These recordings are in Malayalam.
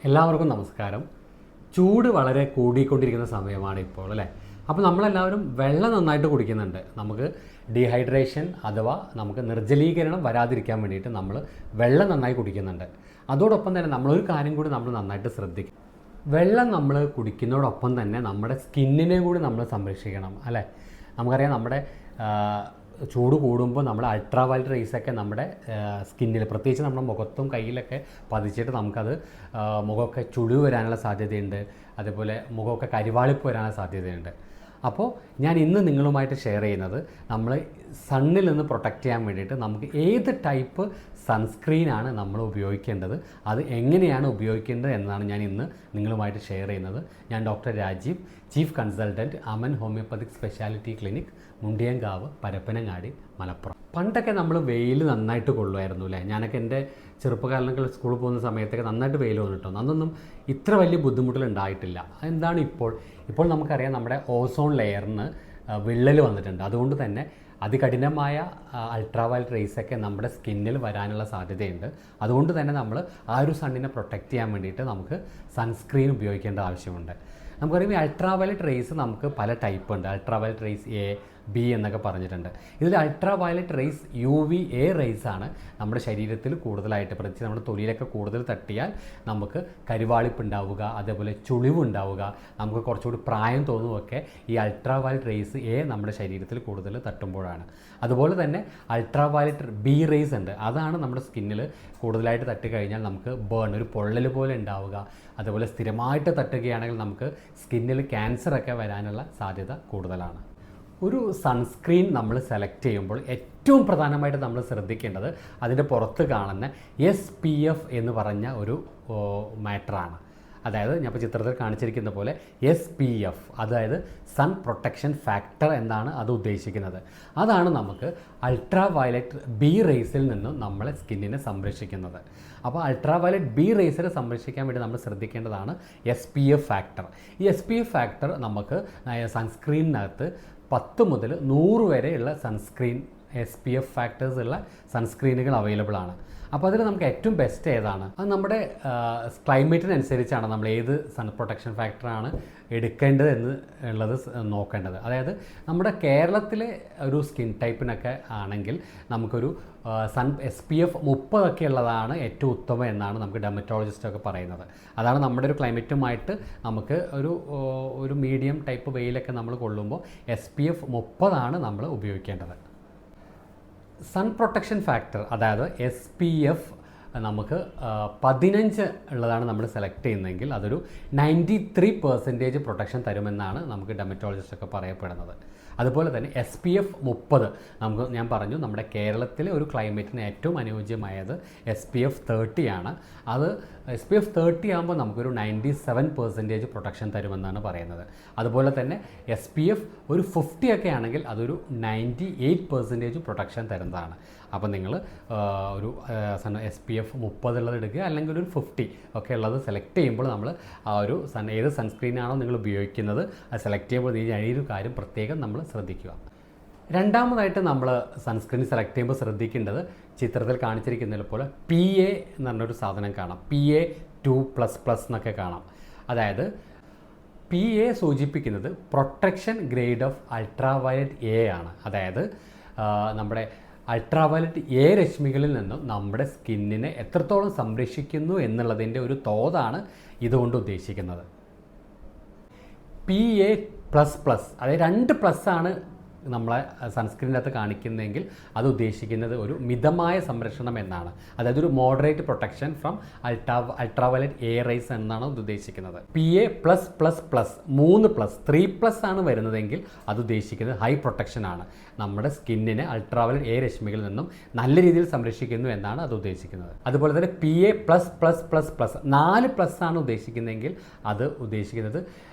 എല്ലാവർക്കും നമസ്കാരം. ചൂട് വളരെ കൂടിക്കൊണ്ടിരിക്കുന്ന സമയമാണ് ഇപ്പോൾ അല്ലേ. അപ്പോൾ നമ്മളെല്ലാവരും വെള്ളം നന്നായിട്ട് കുടിക്കുന്നുണ്ട്. നമുക്ക് ഡീഹൈഡ്രേഷൻ അഥവാ നമുക്ക് നിർജ്ജലീകരണം വരാതിരിക്കാൻ വേണ്ടിയിട്ട് നമ്മൾ വെള്ളം നന്നായി കുടിക്കുന്നുണ്ട്. അതോടൊപ്പം തന്നെ നമ്മളൊരു കാര്യം കൂടി നമ്മൾ നന്നായിട്ട് ശ്രദ്ധിക്കും. വെള്ളം നമ്മൾ കുടിക്കുന്നതോടൊപ്പം തന്നെ നമ്മുടെ സ്കിന്നിനെ കൂടി നമ്മൾ സംരക്ഷിക്കണം അല്ലേ. നമുക്കറിയാം നമ്മുടെ ചൂട് കൂടുമ്പോൾ നമ്മൾ അൾട്രാ വയലറ്റ് റേസൊക്കെ നമ്മുടെ സ്കിന്നിൽ പ്രത്യേകിച്ച് നമ്മുടെ മുഖത്തും കയ്യിലൊക്കെ പതിച്ചിട്ട് നമുക്കത് മുഖമൊക്കെ ചുളിവ് വരാനുള്ള സാധ്യതയുണ്ട്. അതേപോലെ മുഖമൊക്കെ കരിവാളിപ്പ് വരാനുള്ള സാധ്യതയുണ്ട്. അപ്പോൾ ഞാൻ ഇന്ന് നിങ്ങളുമായിട്ട് ഷെയർ ചെയ്യുന്നത് നമ്മൾ സണ്ണിൽ നിന്ന് പ്രൊട്ടക്റ്റ് ചെയ്യാൻ വേണ്ടിയിട്ട് നമുക്ക് ഏത് ടൈപ്പ് സൺസ്ക്രീനാണ് നമ്മൾ ഉപയോഗിക്കേണ്ടത്, അത് എങ്ങനെയാണ് ഉപയോഗിക്കേണ്ടത് എന്നാണ് ഞാൻ ഇന്ന് നിങ്ങളുമായിട്ട് ഷെയർ ചെയ്യുന്നത്. ഞാൻ doctor Rajeev, chief consultant, Aman homeopathic speciality clinic, Mundiyankavu, Parappanangadi, Malappuram. പണ്ടൊക്കെ നമ്മൾ വെയിൽ നന്നായിട്ട് കൊള്ളുമായിരുന്നു അല്ലേ. ഞാനൊക്കെ എൻ്റെ ചെറുപ്പകാലങ്ങൾ സ്കൂളിൽ പോകുന്ന സമയത്തൊക്കെ നന്നായിട്ട് വെയിൽ വന്നിട്ടുണ്ട്. അന്നൊന്നും ഇത്ര വലിയ ബുദ്ധിമുട്ടുകളുണ്ടായിട്ടില്ല. എന്താണ് ഇപ്പോൾ നമുക്കറിയാം നമ്മുടെ ഓസോൺ ലെയറിന് വിള്ളൽ വന്നിട്ടുണ്ട്. അതുകൊണ്ട് തന്നെ അതികഠിനമായ അൾട്രാവയലറ്റ് റേസൊക്കെ നമ്മുടെ സ്കിന്നിൽ വരാനുള്ള സാധ്യതയുണ്ട്. അതുകൊണ്ട് തന്നെ നമ്മൾ ആ ഒരു സണ്ണിനെ പ്രൊട്ടക്റ്റ് ചെയ്യാൻ വേണ്ടിയിട്ട് നമുക്ക് സൺസ്ക്രീൻ ഉപയോഗിക്കേണ്ട ആവശ്യമുണ്ട്. നമുക്കറിയാം ഈ അൾട്രാവയലറ്റ് റേസ് നമുക്ക് പല ടൈപ്പ് ഉണ്ട്. അൾട്രാവയലറ്റ് റേസ് എ, ബി എന്നൊക്കെ പറഞ്ഞിട്ടുണ്ട്. ഇതിൽ അൾട്രാവയലറ്റ് റേസ് UVA റേസ് ആണ് നമ്മുടെ ശരീരത്തിൽ കൂടുതലായിട്ട്, പ്രത്യേകിച്ച് നമ്മുടെ തൊലിയിലൊക്കെ കൂടുതൽ തട്ടിയാൽ നമുക്ക് കരിവാളിപ്പ് ഉണ്ടാവുക, അതേപോലെ ചുളിവ് ഉണ്ടാവുക, നമുക്ക് കുറച്ചുകൂടി പ്രായം തോന്നുമൊക്കെ ഈ അൾട്രാവയലറ്റ് റേസ് എ നമ്മുടെ ശരീരത്തിൽ കൂടുതൽ തട്ടുമ്പോഴാണ്. അതുപോലെ തന്നെ അൾട്രാവയലറ്റ് ബി റേസ് ഉണ്ട്. അതാണ് നമ്മുടെ സ്കിന്നിൽ കൂടുതലായിട്ട് തട്ടിക്കഴിഞ്ഞാൽ നമുക്ക് ഒരു പൊള്ളൽ പോലെ ഉണ്ടാവുക. അതുപോലെ സ്ഥിരമായിട്ട് തട്ടുകയാണെങ്കിൽ നമുക്ക് സ്കിന്നിൽ ക്യാൻസറൊക്കെ വരാനുള്ള സാധ്യത കൂടുതലാണ്. ഒരു സൺസ്ക്രീൻ നമ്മൾ സെലക്ട് ചെയ്യുമ്പോൾ ഏറ്റവും പ്രധാനമായിട്ട് നമ്മൾ ശ്രദ്ധിക്കേണ്ടത് അതിൻ്റെ പുറത്ത് കാണുന്ന SPF എന്ന് പറഞ്ഞ ഒരു മാറ്ററാണ്. അതായത് ഞാൻ ഇപ്പോൾ ചിത്രത്തിൽ കാണിച്ചിരിക്കുന്ന പോലെ SPF, അതായത് സൺ പ്രൊട്ടക്ഷൻ ഫാക്ടർ എന്നാണ് അത് ഉദ്ദേശിക്കുന്നത്. അതാണ് നമുക്ക് അൾട്രാ വയലറ്റ് ബി റേസിൽ നിന്നും നമ്മളെ സ്കിന്നിനെ സംരക്ഷിക്കുന്നത്. അപ്പോൾ അൾട്രാ വയലറ്റ് ബി റേസിനെ സംരക്ഷിക്കാൻ വേണ്ടി നമ്മൾ ശ്രദ്ധിക്കേണ്ടതാണ് SPF ഫാക്ടർ. ഈ SPF ഫാക്ടർ നമുക്ക് സൺസ്ക്രീനിനകത്ത് 10 മുതൽ 100 വരെയുള്ള സൺസ്ക്രീൻ SPF ഫാക്ടേഴ്സ് ഉള്ള സൺസ്ക്രീനുകൾ അവൈലബിൾ ആണ്. അപ്പോൾ അതിൽ നമുക്ക് ഏറ്റവും ബെസ്റ്റ് ഏതാണ്? അത് നമ്മുടെ ക്ലൈമറ്റിനനുസരിച്ചാണ് നമ്മൾ ഏത് സൺ പ്രൊട്ടക്ഷൻ ഫാക്ടറാണ് എടുക്കേണ്ടത് എന്ന് ഉള്ളത് നോക്കേണ്ടത്. അതായത് നമ്മുടെ കേരളത്തിലെ ഒരു സ്കിൻ ടൈപ്പിനൊക്കെ ആണെങ്കിൽ നമുക്കൊരു SPF 30 ഒക്കെ ഉള്ളതാണ് ഏറ്റവും ഉത്തമം എന്നാണ് നമുക്ക് ഡെർമറ്റോളജിസ്റ്റൊക്കെ പറയുന്നത്. അതാണ് നമ്മുടെ ഒരു ക്ലൈമറ്റുമായിട്ട് നമുക്ക് ഒരു മീഡിയം ടൈപ്പ് വെയിലൊക്കെ നമ്മൾ കൊള്ളുമ്പോൾ SPF 30 നമ്മൾ ഉപയോഗിക്കേണ്ടത്. സൺ പ്രൊട്ടക്ഷൻ ഫാക്ടർ അതായത് SPF നമുക്ക് 15 ഉള്ളതാണ് നമ്മൾ സെലക്ട് ചെയ്യുന്നതെങ്കിൽ അതൊരു 93% പ്രൊട്ടക്ഷൻ തരുമെന്നാണ് നമുക്ക് ഡെർമറ്റോളജിസ്റ്റൊക്കെ പറയപ്പെടുന്നത്. അതുപോലെ തന്നെ SPF 30 ഞാൻ പറഞ്ഞു നമ്മുടെ കേരളത്തിലെ ഒരു ക്ലൈമറ്റിന് ഏറ്റവും അനുയോജ്യമായത് SPF 30 ആണ്. അത് SPF 30 ആകുമ്പോൾ നമുക്കൊരു 97% പ്രൊട്ടക്ഷൻ തരുമെന്നാണ് പറയുന്നത്. അതുപോലെ തന്നെ SPF ഒരു 50 ഒക്കെ ആണെങ്കിൽ അതൊരു 98% പ്രൊട്ടക്ഷൻ തരുന്നതാണ്. അപ്പോൾ നിങ്ങൾ ഒരു SPF 30 ഉള്ളത് എടുക്കുക, അല്ലെങ്കിൽ ഒരു 50 ഒക്കെ ഉള്ളത് സെലക്ട് ചെയ്യുമ്പോൾ നമ്മൾ ആ ഒരു ഏത് സൺസ്ക്രീനാണോ നിങ്ങൾ ഉപയോഗിക്കുന്നത് അത് സെലക്ട് ചെയ്യുമ്പോൾ ഈ ഒരു കാര്യം പ്രത്യേകം നമ്മൾ ശ്രദ്ധിക്കുക. രണ്ടാമതായിട്ട് നമ്മൾ സൺസ്ക്രീൻ സെലക്ട് ചെയ്യുമ്പോൾ ശ്രദ്ധിക്കേണ്ടത് ചിത്രത്തിൽ കാണിച്ചിരിക്കുന്നത് പോലെ PA എന്ന് പറഞ്ഞൊരു സാധനം കാണാം. PA2++ എന്നൊക്കെ കാണാം. അതായത് PA സൂചിപ്പിക്കുന്നത് protection grade of ultraviolet A ആണ്. അതായത് നമ്മുടെ അൾട്രാവയലറ്റ് A രശ്മികളിൽ നിന്നും നമ്മുടെ സ്കിന്നിനെ എത്രത്തോളം സംരക്ഷിക്കുന്നു എന്നുള്ളതിൻ്റെ ഒരു തോതാണ് ഇതുകൊണ്ട് ഉദ്ദേശിക്കുന്നത്. PA++, അതായത് 2+ ആണ് നമ്മളെ സൺസ്ക്രീനകത്ത് കാണിക്കുന്നതെങ്കിൽ അത് ഉദ്ദേശിക്കുന്നത് ഒരു മിതമായ സംരക്ഷണം എന്നാണ്. അതായത് ഒരു moderate protection from ultraviolet A rays എന്നാണ് അത് ഉദ്ദേശിക്കുന്നത്. PA+++, 3+, 3+ ആണ് വരുന്നതെങ്കിൽ അത് ഉദ്ദേശിക്കുന്നത് ഹൈ പ്രൊട്ടക്ഷൻ ആണ്. നമ്മുടെ സ്കിന്നിനെ അൾട്രാവയലറ്റ് A രശ്മികളിൽ നിന്നും നല്ല രീതിയിൽ സംരക്ഷിക്കുന്നു എന്നാണ് അത് ഉദ്ദേശിക്കുന്നത്. അതുപോലെ തന്നെ PA++++, 4+ ആണ് ഉദ്ദേശിക്കുന്നതെങ്കിൽ അത് ഉദ്ദേശിക്കുന്നത്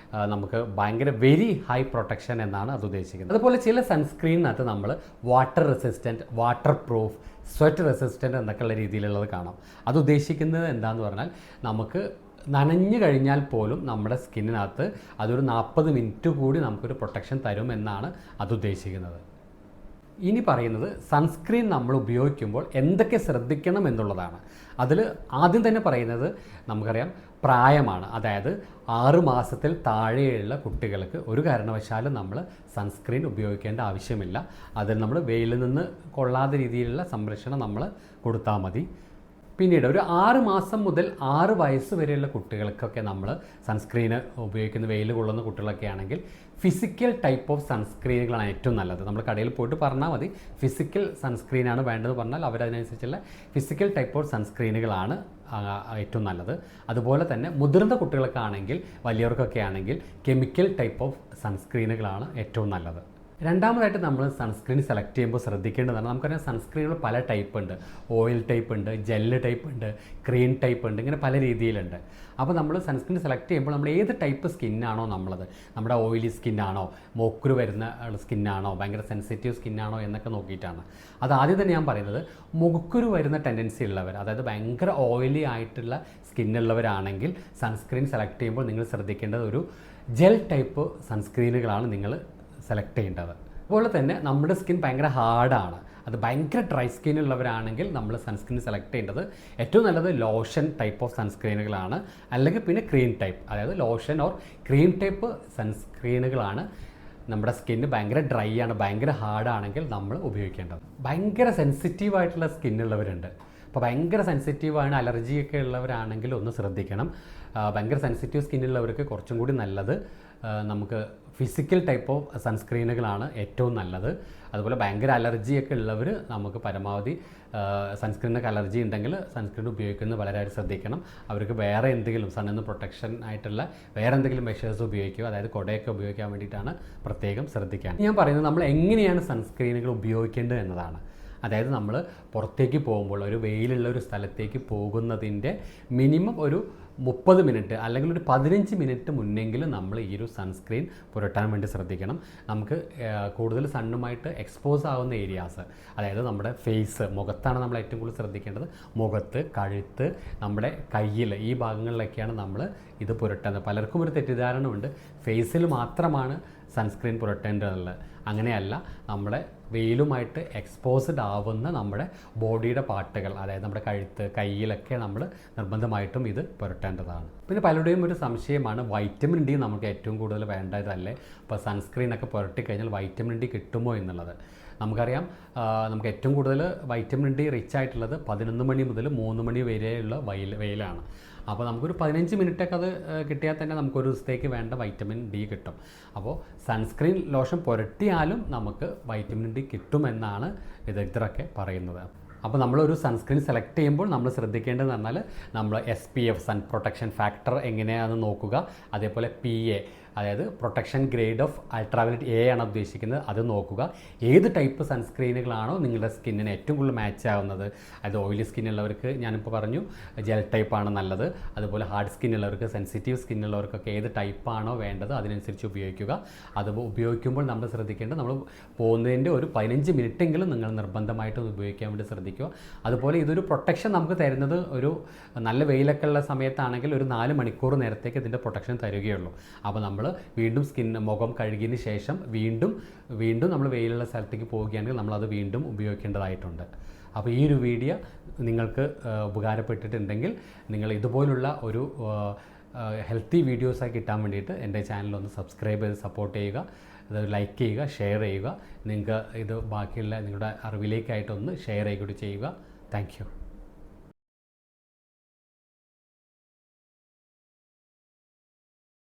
നമുക്ക് ഭയങ്കര വെരി ഹൈ പ്രൊട്ടക്ഷൻ എന്നാണ് അത് ഉദ്ദേശിക്കുന്നത്. അതുപോലെ ചില സൺസ്ക്രീനിനകത്ത് നമ്മൾ water resistant, water proof, sweat resistant എന്നൊക്കെയുള്ള രീതിയിലുള്ളത് കാണാം. അത് ഉദ്ദേശിക്കുന്നത് എന്താണെന്ന് പറഞ്ഞാൽ നമുക്ക് നനഞ്ഞു കഴിഞ്ഞാൽ പോലും നമ്മുടെ സ്കിന്നിനകത്ത് അതൊരു 40 മിനിറ്റ് കൂടി നമുക്കൊരു പ്രൊട്ടക്ഷൻ തരും എന്നാണ് അത് ഉദ്ദേശിക്കുന്നത്. ഇനി പറയുന്നത് സൺസ്ക്രീൻ നമ്മൾ ഉപയോഗിക്കുമ്പോൾ എന്തൊക്കെ ശ്രദ്ധിക്കണം എന്നുള്ളതാണ്. അതിൽ ആദ്യം തന്നെ പറയുന്നത് നമുക്കറിയാം പ്രായമാണ്. അതായത് 6 മാസത്തിൽ താഴെയുള്ള കുട്ടികൾക്ക് ഒരു കാരണവശാലും നമ്മൾ സൺസ്ക്രീൻ ഉപയോഗിക്കേണ്ട ആവശ്യമില്ല. അതിൽ നമ്മൾ വെയിലിൽ നിന്ന് കൊള്ളാത്ത രീതിയിലുള്ള സംരക്ഷണം നമ്മൾ കൊടുത്താൽ മതി. പിന്നീട് ഒരു 6 മാസം മുതൽ 6 വയസ്സ് വരെയുള്ള കുട്ടികൾക്കൊക്കെ നമ്മൾ സൺസ്ക്രീന് ഉപയോഗിക്കുന്ന, വെയിൽ കൊള്ളുന്ന കുട്ടികളൊക്കെ ആണെങ്കിൽ ഫിസിക്കൽ ടൈപ്പ് ഓഫ് സൺസ്ക്രീനുകളാണ് ഏറ്റവും നല്ലത്. നമ്മൾ കടയിൽ പോയിട്ട് പറഞ്ഞാൽ മതി ഫിസിക്കൽ സൺസ്ക്രീനാണ് വേണ്ടതെന്ന് പറഞ്ഞാൽ അവരതിനനുസരിച്ചുള്ള ഫിസിക്കൽ ടൈപ്പ് ഓഫ് സൺസ്ക്രീനുകളാണ് ഏറ്റവും നല്ലത്. അതുപോലെ തന്നെ മുതിർന്ന കുട്ടികൾക്കാണെങ്കിൽ, വലിയവർക്കൊക്കെ ആണെങ്കിൽ കെമിക്കൽ ടൈപ്പ് ഓഫ് സൺസ്ക്രീനുകളാണ് ഏറ്റവും നല്ലത്. രണ്ടാമതായിട്ട് നമ്മൾ സൺസ്ക്രീൻ സെലക്ട് ചെയ്യുമ്പോൾ ശ്രദ്ധിക്കേണ്ടതാണ്, നമുക്കറിയാം സൺസ്ക്രീനുകൾ പല ടൈപ്പ് ഉണ്ട്. ഓയിൽ ടൈപ്പ് ഉണ്ട്, ജെല്ല് ടൈപ്പ് ഉണ്ട്, ക്രീം ടൈപ്പ് ഉണ്ട്, ഇങ്ങനെ പല രീതിയിലുണ്ട്. അപ്പോൾ നമ്മൾ സൺസ്ക്രീൻ സെലക്ട് ചെയ്യുമ്പോൾ നമ്മൾ ഏത് ടൈപ്പ് സ്കിന്നാണോ നമ്മളത്, നമ്മുടെ ഓയിലി സ്കിന്നാണോ, മോക്കുരു വരുന്ന സ്കിന്നാണോ, ഭയങ്കര സെൻസിറ്റീവ് സ്കിന്നാണോ എന്നൊക്കെ നോക്കിയിട്ടാണ്. അത് ആദ്യം തന്നെ ഞാൻ പറയുന്നത്, മുഖക്കുരു വരുന്ന ടെൻഡൻസി ഉള്ളവർ, അതായത് ഭയങ്കര ഓയിലി ആയിട്ടുള്ള സ്കിന്നുള്ളവരാണെങ്കിൽ സൺസ്ക്രീൻ സെലക്ട് ചെയ്യുമ്പോൾ നിങ്ങൾ ശ്രദ്ധിക്കേണ്ടത് ഒരു ജെൽ ടൈപ്പ് സൺസ്ക്രീനുകളാണ് നിങ്ങൾ സെലക്ട് ചെയ്യേണ്ടത്. അതുപോലെ തന്നെ നമ്മുടെ സ്കിൻ ഭയങ്കര ഹാർഡാണ്, അത് ഭയങ്കര ഡ്രൈ സ്കിൻ ഉള്ളവരാണെങ്കിൽ നമ്മൾ സൺസ്ക്രീൻ സെലക്ട് ചെയ്യേണ്ടത് ഏറ്റവും നല്ലത് ലോഷൻ ടൈപ്പ് ഓഫ് സൺസ്ക്രീനുകളാണ്, അല്ലെങ്കിൽ പിന്നെ ക്രീം ടൈപ്പ്, അതായത് ലോഷൻ ഓർ ക്രീം ടൈപ്പ് സൺസ്ക്രീനുകളാണ് നമ്മുടെ സ്കിന്ന് ഭയങ്കര ഡ്രൈ ആണ്, ഭയങ്കര ഹാർഡാണെങ്കിൽ നമ്മൾ ഉപയോഗിക്കേണ്ടത്. ഭയങ്കര സെൻസിറ്റീവായിട്ടുള്ള സ്കിന്നുള്ളവരുണ്ട്. അപ്പോൾ ഭയങ്കര സെൻസിറ്റീവാണ്, അലർജിയൊക്കെ ഉള്ളവരാണെങ്കിൽ ഒന്ന് ശ്രദ്ധിക്കണം. ഭയങ്കര സെൻസിറ്റീവ് സ്കിന്നുള്ളവർക്ക് കുറച്ചും കൂടി നല്ലത് നമുക്ക് ഫിസിക്കൽ ടൈപ്പ് ഓഫ് സൺസ്ക്രീനുകളാണ് ഏറ്റവും നല്ലത്. അതുപോലെ ഭയങ്കര അലർജിയൊക്കെ ഉള്ളവർ നമുക്ക് പരമാവധി സൺസ്ക്രീനൊക്കെ അലർജി ഉണ്ടെങ്കിൽ സൺസ്ക്രീൻ ഉപയോഗിക്കുന്നത് വളരെ ശ്രദ്ധിക്കണം. അവർക്ക് വേറെ എന്തെങ്കിലും സണ്ണിൽ നിന്ന് പ്രൊട്ടക്ഷൻ ആയിട്ടുള്ള വേറെ എന്തെങ്കിലും മെഷേഴ്സ് ഉപയോഗിക്കുക, അതായത് കുടയൊക്കെ ഉപയോഗിക്കാൻ വേണ്ടിയിട്ടാണ് പ്രത്യേകം ശ്രദ്ധിക്കാൻ. ഞാൻ പറയുന്നത് നമ്മൾ എങ്ങനെയാണ് സൺസ്ക്രീനുകൾ ഉപയോഗിക്കേണ്ടത് എന്നതാണ്. അതായത് നമ്മൾ പുറത്തേക്ക് പോകുമ്പോൾ, ഒരു വെയിലുള്ള ഒരു സ്ഥലത്തേക്ക് പോകുന്നതിൻ്റെ മിനിമം ഒരു 30 മിനിറ്റ് അല്ലെങ്കിൽ ഒരു 15 മിനിറ്റ് മുന്നെങ്കിലും നമ്മൾ ഈ ഒരു സൺസ്ക്രീൻ പുരട്ടാൻ വേണ്ടി ശ്രദ്ധിക്കണം. നമുക്ക് കൂടുതൽ സണ്ണുമായിട്ട് എക്സ്പോസ് ആവുന്ന ഏരിയാസ്, അതായത് നമ്മുടെ ഫേസ്, മുഖത്താണ് നമ്മൾ ഏറ്റവും കൂടുതൽ ശ്രദ്ധിക്കേണ്ടത്. മുഖത്ത്, കഴുത്ത്, നമ്മുടെ കയ്യിൽ, ഈ ഭാഗങ്ങളിലൊക്കെയാണ് നമ്മൾ ഇത് പുരട്ടുന്നത്. പലർക്കും ഒരു തെറ്റിദ്ധാരണ ഉണ്ട്, ഫേസിൽ മാത്രമാണ് സൺസ്ക്രീൻ പുരട്ടേണ്ടതുള്ളത്. അങ്ങനെയല്ല, നമ്മുടെ വെയിലുമായിട്ട് എക്സ്പോസ്ഡ് ആവുന്ന നമ്മുടെ ബോഡിയുടെ പാർട്ടുകൾ, അതായത് നമ്മുടെ കഴുത്ത്, കയ്യിലൊക്കെ നമ്മൾ നിർബന്ധമായിട്ടും ഇത് പുരട്ടേണ്ടതാണ്. പിന്നെ പലരുടെയും ഒരു സംശയമാണ്, വൈറ്റമിൻ ഡി നമുക്ക് ഏറ്റവും കൂടുതൽ വേണ്ടതല്ലേ, ഇപ്പോൾ സൺസ്ക്രീനൊക്കെ പുരട്ടിക്കഴിഞ്ഞാൽ വൈറ്റമിൻ ഡി കിട്ടുമോ എന്നുള്ളത്. നമുക്കറിയാം, നമുക്ക് ഏറ്റവും കൂടുതൽ വൈറ്റമിൻ ഡി റിച്ച് ആയിട്ടുള്ളത് 11 മണി മുതൽ 3 മണി വരെയുള്ള വെയിലാണ്. അപ്പോൾ നമുക്കൊരു 15 മിനിറ്റൊക്കെ അത് കിട്ടിയാൽ തന്നെ നമുക്കൊരു ദിവസത്തേക്ക് വേണ്ട വൈറ്റമിൻ ഡി കിട്ടും. അപ്പോൾ സൺസ്ക്രീൻ ലോഷൻ പുരട്ടിയാലും നമുക്ക് വൈറ്റമിൻ ഡി കിട്ടുമെന്നാണ് വിദഗ്ധരൊക്കെ പറയുന്നത്. അപ്പോൾ നമ്മളൊരു സൺസ്ക്രീൻ സെലക്ട് ചെയ്യുമ്പോൾ നമ്മൾ ശ്രദ്ധിക്കേണ്ടതെന്ന് പറഞ്ഞാൽ, നമ്മൾ SPF സൺ പ്രൊട്ടക്ഷൻ ഫാക്ടർ എങ്ങനെയാണെന്ന് നോക്കുക. അതേപോലെ PA, അതായത് protection grade of ultraviolet A ആണ് ഉദ്ദേശിക്കുന്നത്, അത് നോക്കുക. ഏത് ടൈപ്പ് സൺസ്ക്രീനുകളാണോ നിങ്ങളുടെ സ്കിന്നിന് ഏറ്റവും കൂടുതൽ മാച്ച് ആവുന്നത്, അതായത് ഓയിലി സ്കിന്നുള്ളവർക്ക് ഞാനിപ്പോൾ പറഞ്ഞു ജെൽ ടൈപ്പാണ് നല്ലത്. അതുപോലെ ഹാർഡ് സ്കിന്നുള്ളവർക്ക്, സെൻസിറ്റീവ് സ്കിന്നുള്ളവർക്കൊക്കെ ഏത് ടൈപ്പാണോ വേണ്ടത് അതിനനുസരിച്ച് ഉപയോഗിക്കുക. അത് ഉപയോഗിക്കുമ്പോൾ നമ്മൾ ശ്രദ്ധിക്കേണ്ടത്, നമ്മൾ പോകുന്നതിൻ്റെ ഒരു 15 മിനിറ്റെങ്കിലും നിങ്ങൾ നിർബന്ധമായിട്ടും ഉപയോഗിക്കാൻ വേണ്ടി ശ്രദ്ധിക്കുക. അതുപോലെ ഇതൊരു പ്രൊട്ടക്ഷൻ നമുക്ക് തരുന്നത്, ഒരു നല്ല വെയിലൊക്കെ ഉള്ള സമയത്താണെങ്കിൽ ഒരു 4 മണിക്കൂർ നേരത്തേക്ക് ഇതിൻ്റെ പ്രൊട്ടക്ഷൻ തരികയുള്ളൂ. അപ്പോൾ നമ്മൾ വീണ്ടും മുഖം കഴുകിയതിന് ശേഷം വീണ്ടും നമ്മൾ വെയിലുള്ള സ്ഥലത്തേക്ക് പോവുകയാണെങ്കിൽ നമ്മളത് വീണ്ടും ഉപയോഗിക്കേണ്ടതായിട്ടുണ്ട്. അപ്പോൾ ഈ ഒരു വീഡിയോ നിങ്ങൾക്ക് ഉപകാരപ്പെട്ടിട്ടുണ്ടെങ്കിൽ നിങ്ങൾ ഇതുപോലുള്ള ഒരു ഹെൽത്തി വീഡിയോസായി കിട്ടാൻ വേണ്ടിയിട്ട് എൻ്റെ ചാനലൊന്ന് സബ്സ്ക്രൈബ് ചെയ്ത് സപ്പോർട്ട് ചെയ്യുക, അത് ലൈക്ക് ചെയ്യുക, ഷെയർ ചെയ്യുക. നിങ്ങൾക്ക് ഇത് ബാക്കിയുള്ള നിങ്ങളുടെ അറിവിലേക്കായിട്ടൊന്ന് ഷെയർ ചെയ്യുക ചെയ്യുക. Thank you.